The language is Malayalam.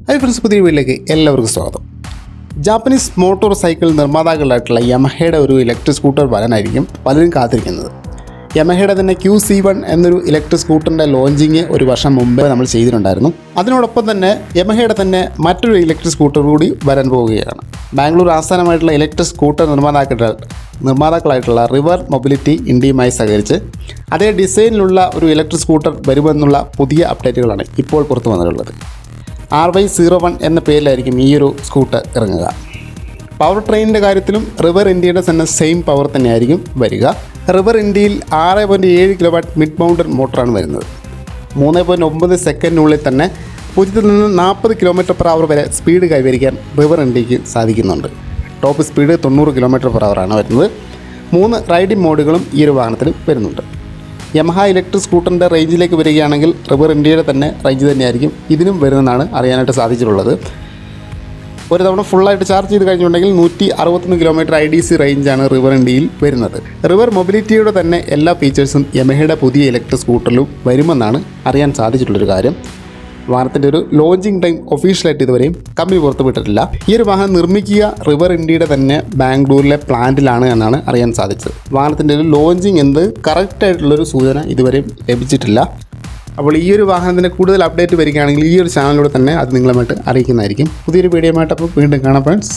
ഹൈ ഫ്രണ്ട്സ്, പുതിയ വീട്ടിലേക്ക് എല്ലാവർക്കും സ്വാഗതം. ജാപ്പനീസ് മോട്ടോർ സൈക്കിൾ നിർമ്മാതാക്കളായിട്ടുള്ള യമഹയുടെ ഒരു ഇലക്ട്രിക് സ്കൂട്ടർ വരാനായിരിക്കും പലരും കാത്തിരിക്കുന്നത്. യമഹയുടെ തന്നെ QC1 എന്നൊരു ഇലക്ട്രിക് സ്കൂട്ടറിൻ്റെ ലോഞ്ചിങ് ഒരു വർഷം മുമ്പ് നമ്മൾ ചെയ്തിട്ടുണ്ടായിരുന്നു. അതിനോടൊപ്പം തന്നെ യമഹയുടെ തന്നെ മറ്റൊരു ഇലക്ട്രിക് സ്കൂട്ടർ കൂടി വരാൻ പോവുകയാണ്. ബാംഗ്ലൂർ ആസ്ഥാനമായിട്ടുള്ള ഇലക്ട്രിക് സ്കൂട്ടർ നിർമ്മാതാക്കളായിട്ടുള്ള റിവർ മൊബിലിറ്റി ഇന്ത്യയുമായി സഹകരിച്ച് അതേ ഡിസൈനിലുള്ള ഒരു ഇലക്ട്രിക് സ്കൂട്ടർ വരുമെന്നുള്ള പുതിയ അപ്ഡേറ്റുകളാണ് ഇപ്പോൾ പുറത്തു വന്നിട്ടുള്ളത്. RY01 എന്ന പേരിലായിരിക്കും ഈ ഒരു സ്കൂട്ടർ ഇറങ്ങുക. പവർ ട്രെയിനിൻ്റെ കാര്യത്തിലും റിവർ ഇന്ത്യയുടെ തന്നെ സെയിം പവർ തന്നെയായിരിക്കും വരിക. റിവർ ഇന്ത്യയിൽ 6.7 കിലോവാട്ട് മിഡ് മൗണ്ടഡ് മോട്ടറാണ് വരുന്നത്. 3.9 സെക്കൻഡിനുള്ളിൽ തന്നെ 0 നിന്ന് 40 km/h വരെ സ്പീഡ് കൈവരിക്കാൻ റിവർ ഇന്ത്യക്ക് സാധിക്കുന്നുണ്ട്. ടോപ്പ് സ്പീഡ് 90 km/h ആണ് വരുന്നത്. 3 റൈഡിംഗ് മോഡുകളും ഈ ഒരു വാഹനത്തിൽ വരുന്നുണ്ട്. യമഹ ഇലക്ട്രിക് സ്കൂട്ടറിൻ്റെ റേഞ്ചിലേക്ക് വരികയാണെങ്കിൽ റിവർ ഇന്ത്യയുടെ തന്നെ റേഞ്ച് തന്നെയായിരിക്കും ഇതിനും വരുന്നതെന്നാണ് അറിയാനായിട്ട് സാധിച്ചിട്ടുള്ളത്. ഒരു തവണ ഫുള്ളായിട്ട് ചാർജ് ചെയ്ത് കഴിഞ്ഞിട്ടുണ്ടെങ്കിൽ 161 km IDC റേഞ്ചാണ് റിവർ ഇന്ത്യയിൽ വരുന്നത്. റിവർ മൊബിലിറ്റിയുടെ തന്നെ എല്ലാ ഫീച്ചേഴ്സും യമഹയുടെ പുതിയ ഇലക്ട്രിക് സ്കൂട്ടറിലും വരുമെന്നാണ് അറിയാൻ സാധിച്ചിട്ടുള്ളൊരു കാര്യം. വാഹനത്തിൻ്റെ ഒരു ലോഞ്ചിങ് ടൈം ഒഫീഷ്യലായിട്ട് ഇതുവരെയും കമ്പനി പുറത്തുവിട്ടിട്ടില്ല. ഈ ഒരു വാഹനം നിർമ്മിക്കുക റിവർ ഇന്ത്യയുടെ തന്നെ ബാംഗ്ലൂരിലെ പ്ലാന്റിലാണ് എന്നാണ് അറിയാൻ സാധിച്ചത്. വാഹനത്തിൻ്റെ ഒരു ലോഞ്ചിങ് എന്ത് കറക്റ്റായിട്ടുള്ളൊരു സൂചന ഇതുവരെയും ലഭിച്ചിട്ടില്ല. അപ്പോൾ ഈ ഒരു വാഹനത്തിൻ്റെ കൂടുതൽ അപ്ഡേറ്റ് വരികയാണെങ്കിൽ ഈ ഒരു ചാനലിലൂടെ തന്നെ അത് നിങ്ങളുമായിട്ട് അറിയിക്കുന്നതായിരിക്കും. പുതിയൊരു വീഡിയോ ആയിട്ട് അപ്പോൾ വീണ്ടും കാണാം ഫ്രണ്ട്സ്.